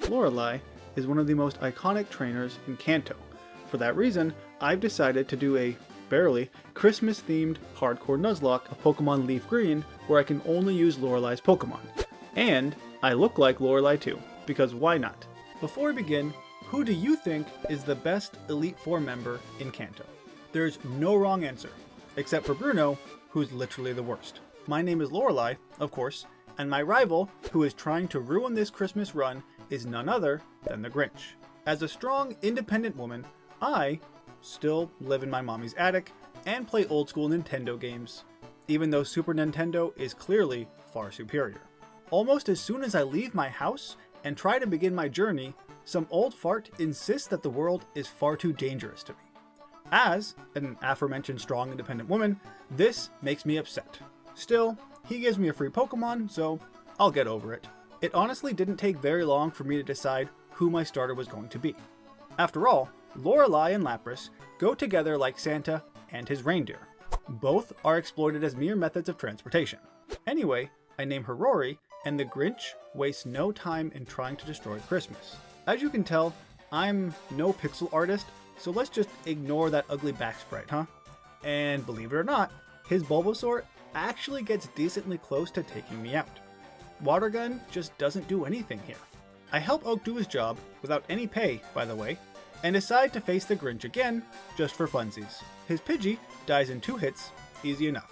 Lorelei is one of the most iconic trainers in Kanto. For that reason, I've decided to do a barely Christmas-themed hardcore Nuzlocke of Pokemon Leaf Green where I can only use Lorelei's Pokemon. And I look like Lorelei too, because why not? Before we begin, who do you think is the best Elite Four member in Kanto? There's no wrong answer, except for Bruno, who's literally the worst. My name is Lorelei, of course, and my rival, who is trying to ruin this Christmas run, is none other than the Grinch. As a strong, independent woman, I still live in my mommy's attic and play old school Nintendo games, even though Super Nintendo is clearly far superior. Almost as soon as I leave my house and try to begin my journey, some old fart insists that the world is far too dangerous to me. As an aforementioned strong, independent woman, this makes me upset. Still, he gives me a free Pokemon, so I'll get over it. It honestly didn't take very long for me to decide who my starter was going to be. After all, Lorelei and Lapras go together like Santa and his reindeer. Both are exploited as mere methods of transportation. Anyway, I name her Rory, and the Grinch wastes no time in trying to destroy Christmas. As you can tell, I'm no pixel artist, so let's just ignore that ugly back sprite, huh? And believe it or not, his Bulbasaur actually gets decently close to taking me out. Water Gun just doesn't do anything here. I help Oak do his job, without any pay, by the way, and decide to face the Grinch again, just for funsies. His Pidgey dies in 2 hits, easy enough.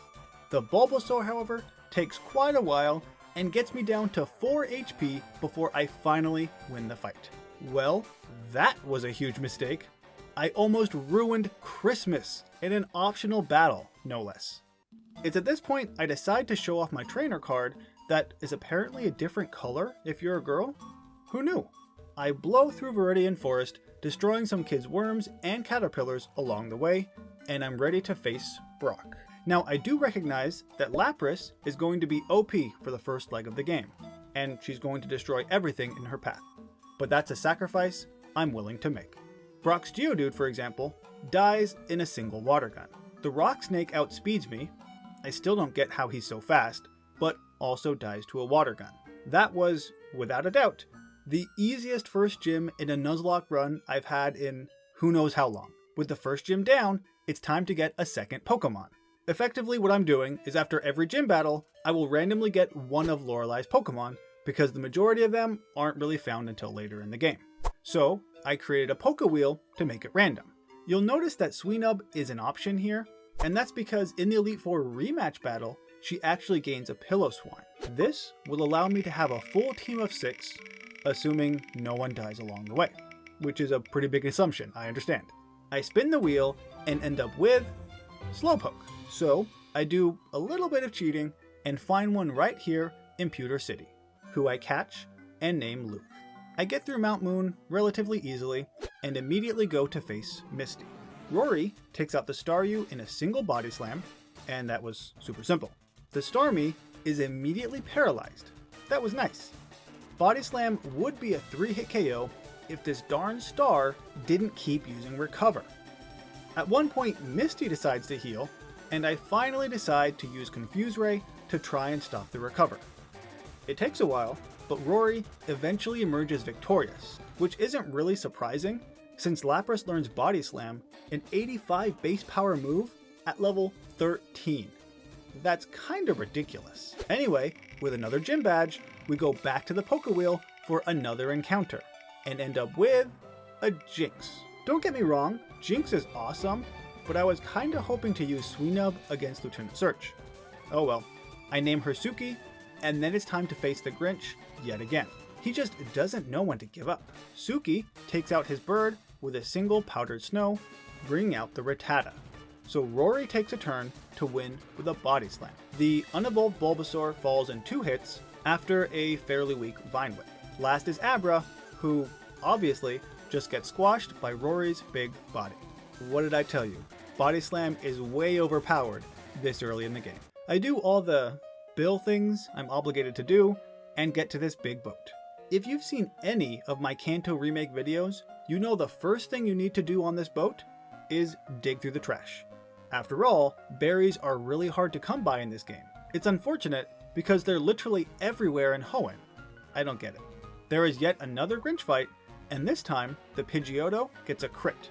The Bulbasaur, however, takes quite a while and gets me down to 4 HP before I finally win the fight. Well, that was a huge mistake. I almost ruined Christmas in an optional battle, no less. It's at this point I decide to show off my trainer card that is apparently a different color if you're a girl. Who knew? I blow through Viridian Forest, destroying some kids' worms and caterpillars along the way, and I'm ready to face Brock. Now, I do recognize that Lapras is going to be OP for the first leg of the game, and she's going to destroy everything in her path. But that's a sacrifice I'm willing to make. Brock's Geodude, for example, dies in a single water gun. The Rock Snake outspeeds me. I still don't get how he's so fast, but also dies to a water gun. That was, without a doubt, the easiest first gym in a Nuzlocke run I've had in who knows how long. With the first gym down, it's time to get a second Pokemon. Effectively, what I'm doing is after every gym battle, I will randomly get one of Lorelei's Pokemon, because the majority of them aren't really found until later in the game. So, I created a Poke Wheel to make it random. You'll notice that Sweenub is an option here, and that's because in the Elite Four rematch battle, she actually gains a Piloswine. This will allow me to have a full team of 6, assuming no one dies along the way, which is a pretty big assumption, I understand. I spin the wheel and end up with Slowpoke. So I do a little bit of cheating and find one right here in Pewter City, who I catch and name Luke. I get through Mount Moon relatively easily and immediately go to face Misty. Rory takes out the Staryu in a single body slam, and that was super simple. The Starmie is immediately paralyzed. That was nice. Body Slam would be a 3-hit KO if this darn star didn't keep using Recover. At one point, Misty decides to heal, and I finally decide to use Confuse Ray to try and stop the Recover. It takes a while, but Rory eventually emerges victorious, which isn't really surprising since Lapras learns Body Slam, an 85 base power move, at level 13. That's kinda ridiculous. Anyway, with another gym badge, we go back to the Poke Wheel for another encounter, and end up with a Jinx. Don't get me wrong, Jinx is awesome, but I was kinda hoping to use Sweenub against Lieutenant Surge. Oh well. I name her Suki, and then it's time to face the Grinch yet again. He just doesn't know when to give up. Suki takes out his bird with a single powdered snow, bringing out the Rattata. So Rory takes a turn to win with a Body Slam. The unevolved Bulbasaur falls in 2 hits after a fairly weak Vine Whip. Last is Abra, who obviously just gets squashed by Rory's big body. What did I tell you? Body Slam is way overpowered this early in the game. I do all the bill things I'm obligated to do and get to this big boat. If you've seen any of my Kanto remake videos, you know the first thing you need to do on this boat is dig through the trash. After all, berries are really hard to come by in this game. It's unfortunate because they're literally everywhere in Hoenn. I don't get it. There is yet another Grinch fight, and this time the Pidgeotto gets a crit,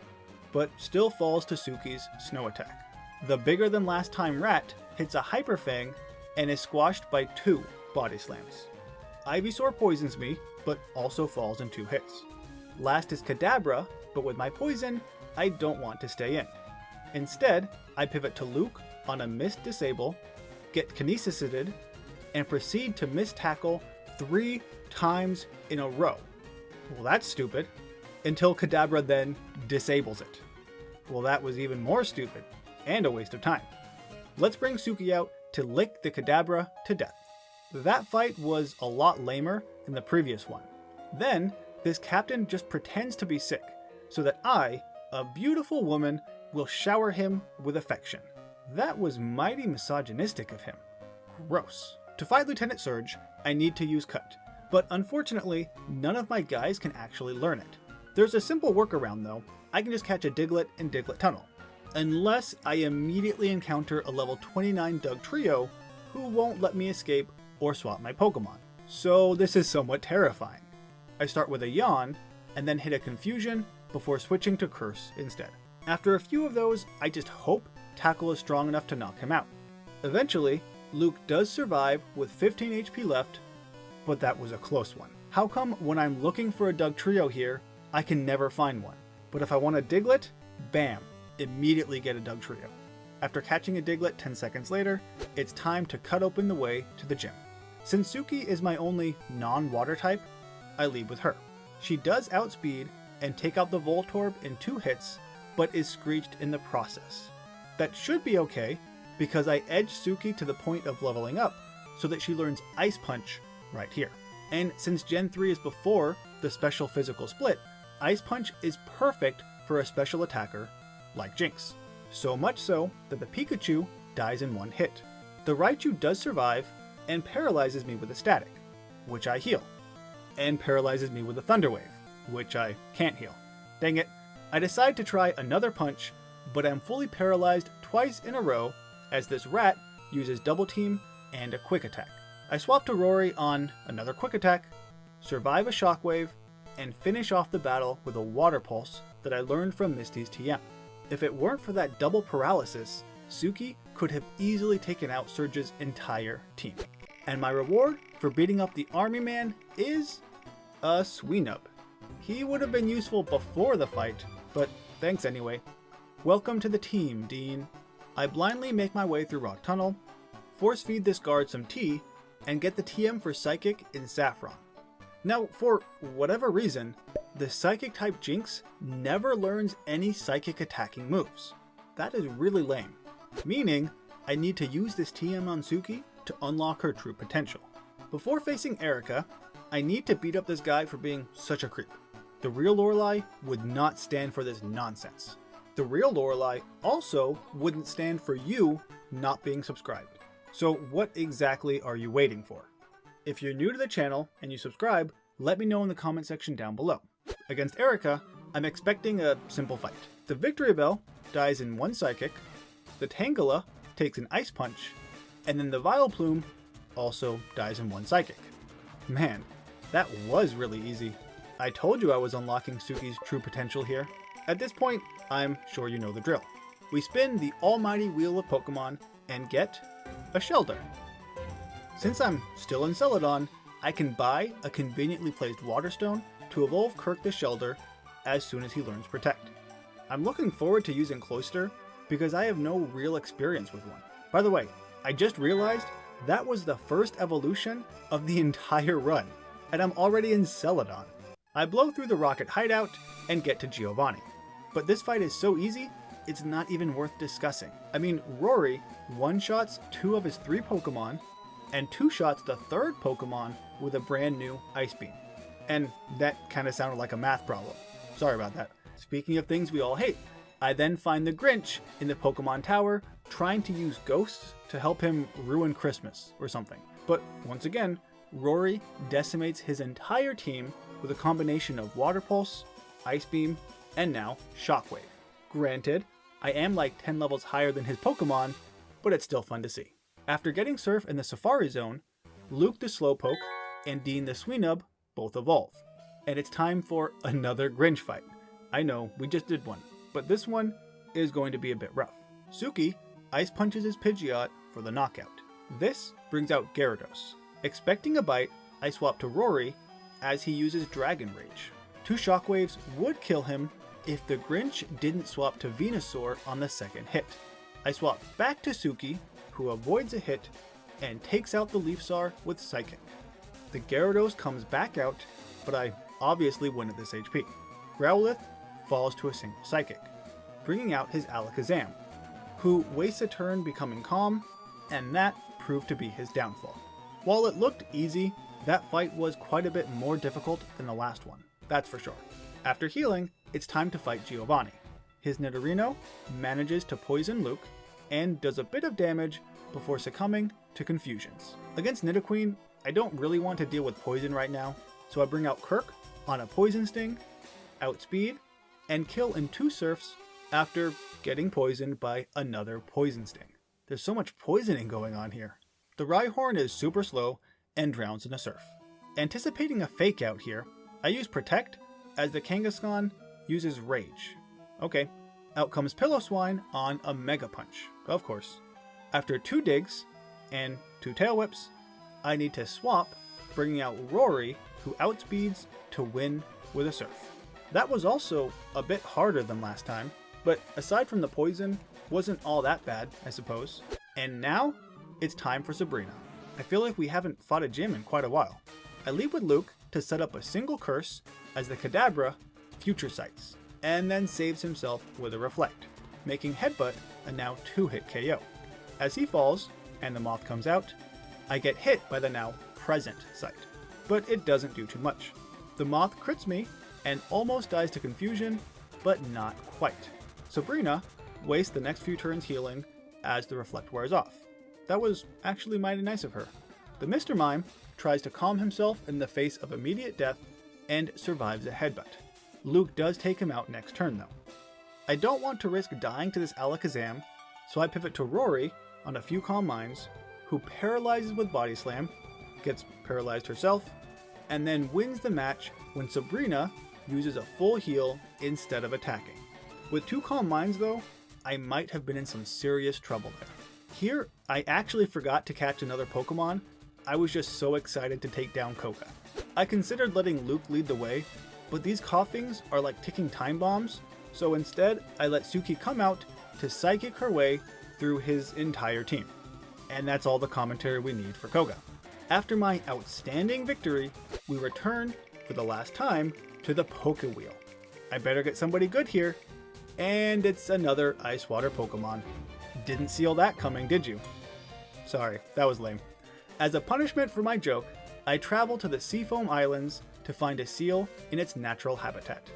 but still falls to Suki's snow attack. The bigger than last time rat hits a Hyper Fang and is squashed by 2 body slams. Ivysaur poisons me, but also falls in 2 hits. Last is Kadabra, but with my poison, I don't want to stay in. Instead, I pivot to Luke on a Mist Disable, get Kinesisided, and proceed to Mist Tackle 3 times in a row. Well, that's stupid. Until Kadabra then disables it. Well, that was even more stupid, and a waste of time. Let's bring Suki out to lick the Kadabra to death. That fight was a lot lamer than the previous one. Then, this captain just pretends to be sick, so that I, a beautiful woman, will shower him with affection. That was mighty misogynistic of him. Gross. To fight Lieutenant Surge, I need to use Cut, but unfortunately, none of my guys can actually learn it. There's a simple workaround though. I can just catch a Diglett in Diglett Tunnel, unless I immediately encounter a level 29 Dugtrio who won't let me escape or swap my Pokemon. So this is somewhat terrifying. I start with a Yawn, and then hit a Confusion before switching to Curse instead. After a few of those, I just hope Tackle is strong enough to knock him out. Eventually, Luke does survive with 15 HP left, but that was a close one. How come when I'm looking for a Dugtrio here, I can never find one? But if I want a Diglett, bam, immediately get a Dugtrio. After catching a Diglett 10 seconds later, it's time to cut open the way to the gym. Since Suki is my only non-water type, I lead with her. She does outspeed and take out the Voltorb in 2 hits, but is screeched in the process. That should be okay, because I edge Suki to the point of leveling up, so that she learns Ice Punch right here. And since Gen 3 is before the special physical split, Ice Punch is perfect for a special attacker like Jinx. So much so that the Pikachu dies in 1 hit. The Raichu does survive and paralyzes me with a Static, which I heal, and paralyzes me with a Thunder Wave, which I can't heal. Dang it. I decide to try another punch, but I'm fully paralyzed twice in a row as this rat uses Double Team and a Quick Attack. I swap to Rory on another Quick Attack, survive a Shockwave, and finish off the battle with a Water Pulse that I learned from Misty's TM. If it weren't for that double paralysis, Suki could have easily taken out Surge's entire team. And my reward for beating up the army man is a Sweenub. He would have been useful before the fight, but thanks anyway. Welcome to the team, Dean. I blindly make my way through Rock Tunnel, force feed this guard some tea, and get the TM for Psychic in Saffron. Now, for whatever reason, the Psychic type Jinx never learns any Psychic attacking moves. That is really lame, meaning I need to use this TM on Suki to unlock her true potential. Before facing Erica, I need to beat up this guy for being such a creep. The real Lorelei would not stand for this nonsense. The real Lorelei also wouldn't stand for you not being subscribed. So what exactly are you waiting for? If you're new to the channel and you subscribe, let me know in the comment section down below. Against Erica, I'm expecting a simple fight. The Victory Bell dies in 1 Psychic, the Tangela takes an Ice Punch, and then the Vileplume also dies in 1 Psychic. Man, that was really easy. I told you I was unlocking Suki's true potential here. At this point, I'm sure you know the drill. We spin the almighty wheel of Pokemon and get a Shelter. Since I'm still in Celadon, I can buy a conveniently placed Waterstone to evolve Kirk the Shelter as soon as he learns Protect. I'm looking forward to using Cloyster because I have no real experience with one. By the way, I just realized that was the first evolution of the entire run, and I'm already in Celadon. I blow through the Rocket Hideout and get to Giovanni. But this fight is so easy, it's not even worth discussing. I mean, Rory one-shots 2 of his 3 Pokemon, and 2-shots the 3rd Pokemon with a brand new Ice Beam. And that kind of sounded like a math problem. Sorry about that. Speaking of things we all hate, I then find the Grinch in the Pokemon Tower trying to use ghosts to help him ruin Christmas or something. But once again, Rory decimates his entire team with a combination of Water Pulse, Ice Beam, and now Shockwave. Granted, I am like 10 levels higher than his Pokemon, but it's still fun to see. After getting Surf in the Safari Zone, Luke the Slowpoke and Dean the Sweenub both evolve. And it's time for another Grinch fight. I know, we just did one, but this one is going to be a bit rough. Suki ice punches his Pidgeot for the knockout. This brings out Gyarados. Expecting a bite, I swap to Rory as he uses Dragon Rage. 2 Shockwaves would kill him if the Grinch didn't swap to Venusaur on the second hit. I swap back to Suki, who avoids a hit and takes out the Leafsar with Psychic. The Gyarados comes back out, but I obviously win at this HP. Growlithe falls to a single Psychic, bringing out his Alakazam, who wastes a turn becoming calm, and that proved to be his downfall. While it looked easy, that fight was quite a bit more difficult than the last one, that's for sure. After healing, it's time to fight Giovanni. His Nidorino manages to poison Luke and does a bit of damage before succumbing to confusions. Against Nidoqueen, I don't really want to deal with poison right now, so I bring out Kirk on a Poison Sting, outspeed, and kill in 2 Surfs after getting poisoned by another Poison Sting. There's so much poisoning going on here. The Rhyhorn is super slow and drowns in a Surf. Anticipating a fake out here, I use Protect as the Kangaskhan uses Rage. Okay, out comes Pillow on a Mega Punch, of course. After 2 digs and 2 Tail Whips, I need to swap, bringing out Rory, who outspeeds to win with a Surf. That was also a bit harder than last time, but aside from the poison, wasn't all that bad, I suppose. And now, it's time for Sabrina. I feel like we haven't fought a gym in quite a while. I lead with Luke to set up a single curse as the Kadabra Future Sights, and then saves himself with a Reflect, making Headbutt a now 2-hit KO. As he falls, and the Moth comes out, I get hit by the now Present Sight, but it doesn't do too much. The Moth crits me, and almost dies to confusion, but not quite. Sabrina wastes the next few turns healing as the Reflect wears off. That was actually mighty nice of her. The Mr. Mime tries to calm himself in the face of immediate death and survives a Headbutt. Luke does take him out next turn though. I don't want to risk dying to this Alakazam, so I pivot to Rory on a few Calm Minds, who paralyzes with Body Slam, gets paralyzed herself, and then wins the match when Sabrina uses a full heal instead of attacking. With 2 Calm Minds though, I might have been in some serious trouble there. Here, I actually forgot to catch another Pokemon. I was just so excited to take down Koga. I considered letting Luke lead the way, but these Coughings are like ticking time bombs, so instead I let Suki come out to Psychic her way through his entire team. And that's all the commentary we need for Koga. After my outstanding victory, we return, for the last time, to the Poke Wheel. I better get somebody good here, and it's another Ice Water Pokemon. Didn't see all that coming, did you? Sorry, that was lame. As a punishment for my joke, I travel to the Seafoam Islands to find a seal in its natural habitat.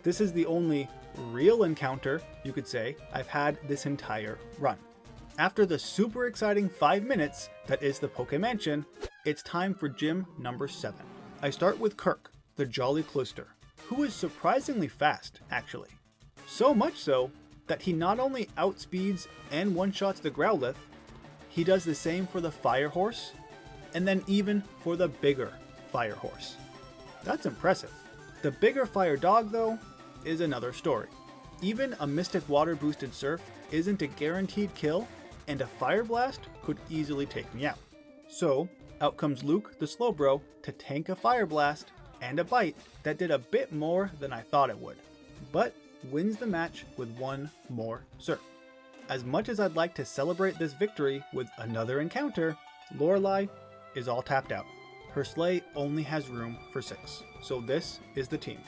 This is the only real encounter, you could say, I've had this entire run. After the super exciting 5 minutes that is the Poke Mansion, it's time for gym number 7. I start with Kirk, the Jolly Cluster, who is surprisingly fast, actually. So much so that he not only outspeeds and one-shots the Growlithe, he does the same for the Fire Horse, and then even for the bigger Fire Horse. That's impressive. The bigger Fire Dog, though, is another story. Even a Mystic Water boosted Surf isn't a guaranteed kill, and a Fire Blast could easily take me out. So, out comes Luke the Slowbro to tank a Fire Blast and a Bite that did a bit more than I thought it would, but wins the match with 1 more Surf. As much as I'd like to celebrate this victory with another encounter, Lorelei is all tapped out. Her sleigh only has room for 6, so this is the team.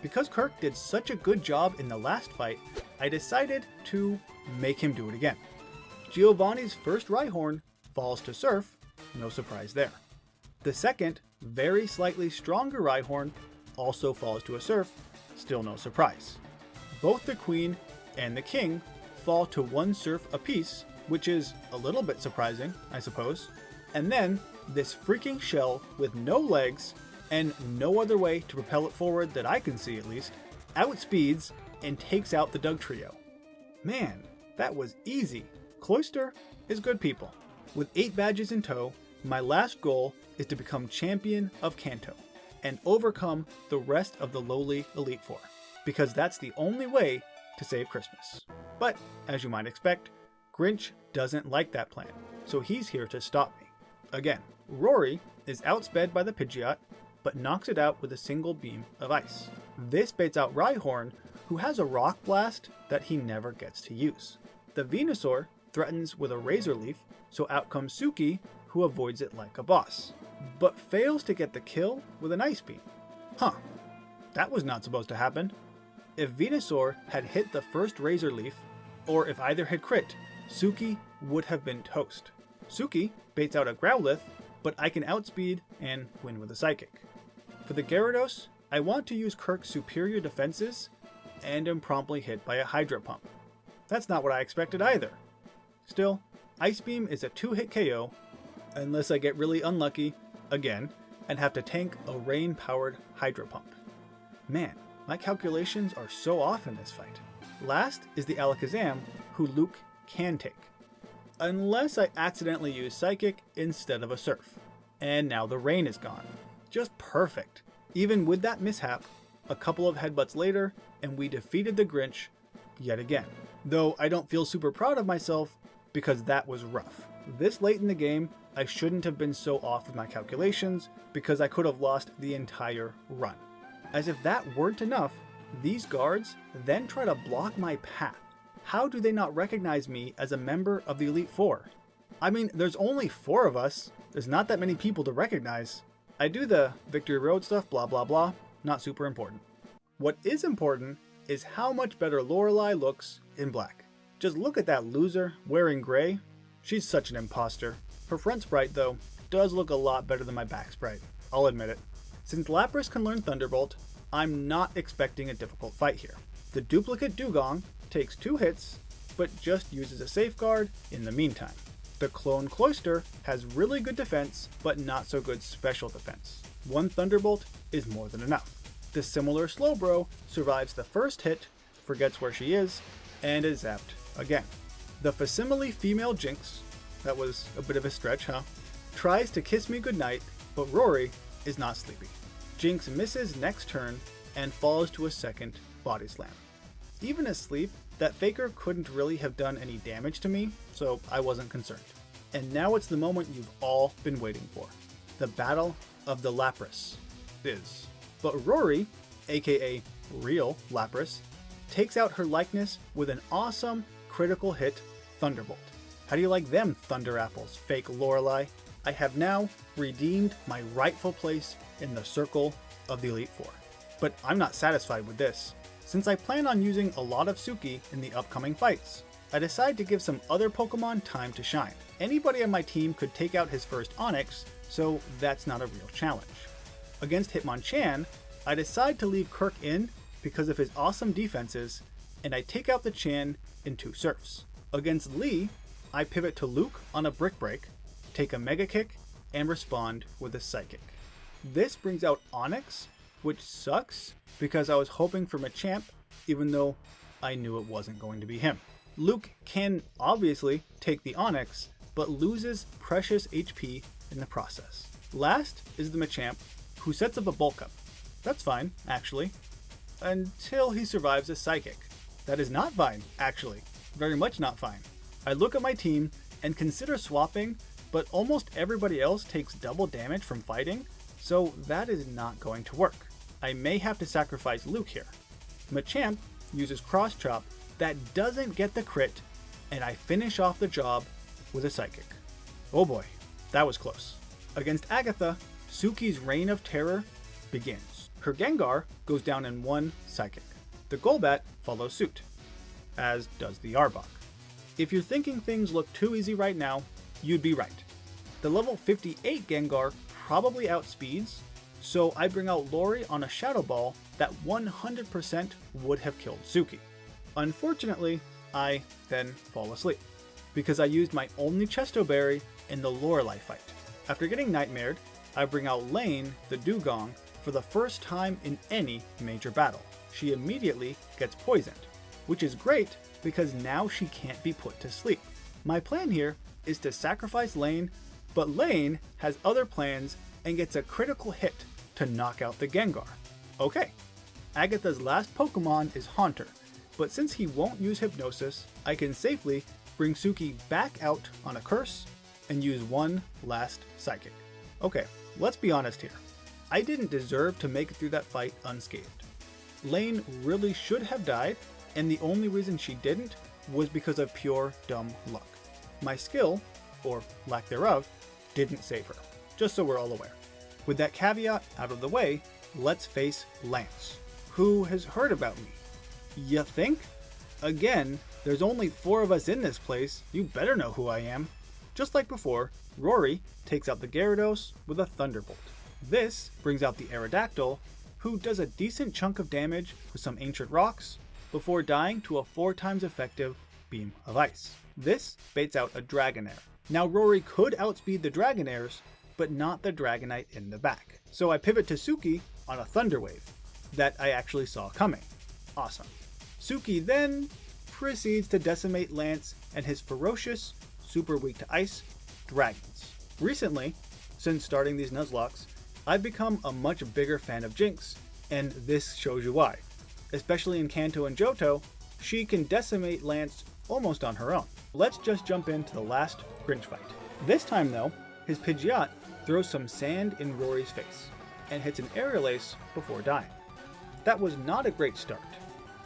Because Kirk did such a good job in the last fight, I decided to make him do it again. Giovanni's first Rhyhorn falls to Surf, no surprise there. The second, very slightly stronger Rhyhorn also falls to a Surf, still no surprise. Both the Queen and the King fall to 1 Surf apiece, which is a little bit surprising, I suppose. And then, this freaking shell with no legs and no other way to propel it forward that I can see at least, outspeeds and takes out the Dugtrio. Man, that was easy. Cloyster is good people. With 8 badges in tow, my last goal is to become champion of Kanto. and overcome the rest of the lowly Elite Four, because that's the only way to save Christmas. But, as you might expect, Grinch doesn't like that plan, so he's here to stop me. Again, Rory is outsped by the Pidgeot, but knocks it out with a single beam of ice. This baits out Rhyhorn, who has a Rock Blast that he never gets to use. The Venusaur threatens with a Razor Leaf, so out comes Suki, who avoids it like a boss, but fails to get the kill with an Ice Beam. Huh, that was not supposed to happen. If Venusaur had hit the first Razor Leaf, or if either had crit, Suki would have been toast. Suki baits out a Growlithe, but I can outspeed and win with a Psychic. For the Gyarados, I want to use Kirk's superior defenses, and am promptly hit by a Hydro Pump. That's not what I expected either. Still, Ice Beam is a 2-hit KO, unless I get really unlucky, again, and have to tank a rain-powered Hydro Pump. Man, my calculations are so off in this fight. Last is the Alakazam, who Luke can take, unless I accidentally use Psychic instead of a Surf. And now the rain is gone. Just perfect. Even with that mishap, a couple of headbutts later, and we defeated the Grinch yet again. Though I don't feel super proud of myself, because that was rough. This late in the game, I shouldn't have been so off with my calculations, because I could have lost the entire run. As if that weren't enough, these guards then try to block my path. How do they not recognize me as a member of the Elite Four? I mean, there's only 4 of us. There's not that many people to recognize. I do the Victory Road stuff, blah blah blah, not super important. What is important is how much better Lorelei looks in black. Just look at that loser wearing gray. She's such an imposter. Her front sprite, though, does look a lot better than my back sprite. I'll admit it. Since Lapras can learn Thunderbolt, I'm not expecting a difficult fight here. The duplicate Dugong takes 2 hits, but just uses a Safeguard in the meantime. The clone Cloyster has really good defense, but not so good special defense. 1 Thunderbolt is more than enough. The similar Slowbro survives the first hit, forgets where she is, and is zapped again. The facsimile female Jinx, that was a bit of a stretch, huh? Tries to kiss me goodnight, but Rory is not sleepy. Jinx misses next turn and falls to a second body slam. Even asleep, that Faker couldn't really have done any damage to me, so I wasn't concerned. And now it's the moment you've all been waiting for. The Battle of the Lapras is. But Rory, aka real Lapras, takes out her likeness with an awesome critical hit Thunderbolt. How do you like them, Thunder Apples, fake Lorelei? I have now redeemed my rightful place in the circle of the Elite Four. But I'm not satisfied with this. Since I plan on using a lot of Suki in the upcoming fights, I decide to give some other Pokemon time to shine. Anybody on my team could take out his first Onix, so that's not a real challenge. Against Hitmonchan, I decide to leave Kirk in because of his awesome defenses, and I take out the Chan in 2 Surfs. Against Lee, I pivot to Luke on a Brick Break, take a Mega Kick, and respond with a Psychic. This brings out Onix, which sucks because I was hoping for Machamp, even though I knew it wasn't going to be him. Luke can obviously take the Onix, but loses precious HP in the process. Last is the Machamp, who sets up a Bulk Up. That's fine, actually, until he survives a Psychic. That is not fine, actually. Very much not fine. I look at my team and consider swapping, but almost everybody else takes double damage from fighting, so that is not going to work. I may have to sacrifice Luke here. Machamp uses Cross Chop that doesn't get the crit, and I finish off the job with a Psychic. Oh boy, that was close. Against Agatha, Suki's reign of terror begins. Her Gengar goes down in 1 Psychic. The Golbat follows suit, as does the Arbok. If you're thinking things look too easy right now, you'd be right. The level 58 Gengar probably outspeeds, so I bring out Lori on a Shadow Ball that 100% would have killed Suki. Unfortunately, I then fall asleep, because I used my only Chesto Berry in the Lorelei fight. After getting nightmared, I bring out Lane, the Dugong, for the first time in any major battle. She immediately gets poisoned, which is great because now she can't be put to sleep. My plan here is to sacrifice Lane, but Lane has other plans and gets a critical hit to knock out the Gengar. Okay, Agatha's last Pokemon is Haunter, but since he won't use Hypnosis, I can safely bring Suki back out on a Curse and use one last Psychic. Okay, let's be honest here. I didn't deserve to make it through that fight unscathed. Lane really should have died, and the only reason she didn't was because of pure dumb luck. My skill, or lack thereof, didn't save her, just so we're all aware. With that caveat out of the way, let's face Lance, who has heard about me. Ya think? Again, there's only 4 of us in this place, you better know who I am. Just like before, Rory takes out the Gyarados with a Thunderbolt. This brings out the Aerodactyl, who does a decent chunk of damage with some ancient rocks, before dying to a 4 times effective Beam of Ice. This baits out a Dragonair. Now Rory could outspeed the Dragonairs, but not the Dragonite in the back. So I pivot to Suki on a Thunder Wave that I actually saw coming. Awesome. Suki then proceeds to decimate Lance and his ferocious, super weak to ice, dragons. Recently, since starting these Nuzlocks, I've become a much bigger fan of Jinx, and this shows you why. Especially in Kanto and Johto, she can decimate Lance almost on her own. Let's just jump into the last Grinch fight. This time though, his Pidgeot throws some sand in Rory's face, and hits an Aerial Ace before dying. That was not a great start.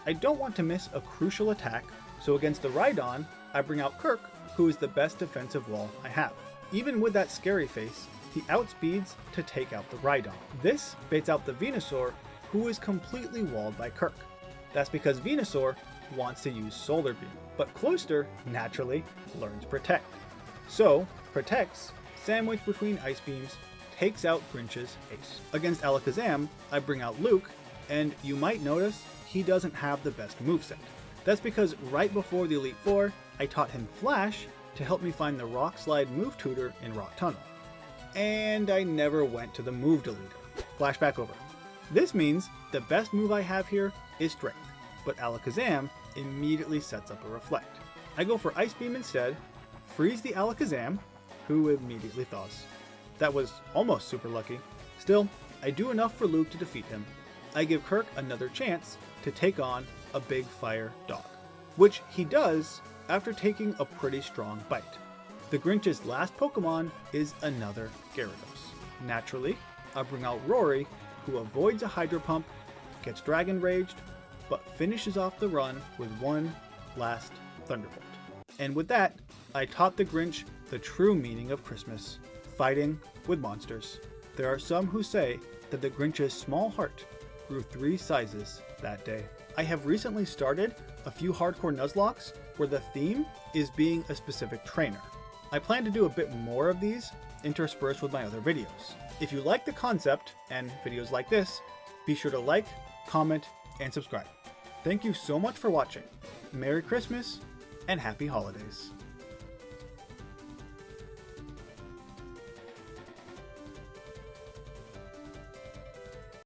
I don't want to miss a crucial attack, so against the Rhydon, I bring out Kirk, who is the best defensive wall I have. Even with that scary face, he outspeeds to take out the Rhydon. This baits out the Venusaur, who is completely walled by Kirk. That's because Venusaur wants to use Solar Beam, but Cloyster naturally learns Protect. So, protects, sandwiched between Ice Beams, takes out Grinch's Ace. Against Alakazam, I bring out Luke, and you might notice he doesn't have the best moveset. That's because right before the Elite Four, I taught him Flash to help me find the Rock Slide move tutor in Rock Tunnel. And I never went to the move deleter. Flashback over. This means the best move I have here is Strength, but Alakazam immediately sets up a Reflect. I go for Ice Beam instead, freeze the Alakazam, who immediately thaws. That was almost super lucky. Still, I do enough for Luke to defeat him. I give Kirk another chance to take on a big fire dog, which he does after taking a pretty strong bite. The Grinch's last Pokemon is another Gyarados. Naturally, I bring out Rory, who avoids a Hydro Pump, gets Dragon Raged, but finishes off the run with one last Thunderbolt. And with that, I taught the Grinch the true meaning of Christmas, fighting with monsters. There are some who say that the Grinch's small heart grew 3 sizes that day. I have recently started a few hardcore Nuzlocks where the theme is being a specific trainer. I plan to do a bit more of these interspersed with my other videos. If you like the concept and videos like this, be sure to like, comment, and subscribe. Thank you so much for watching. Merry Christmas and Happy Holidays.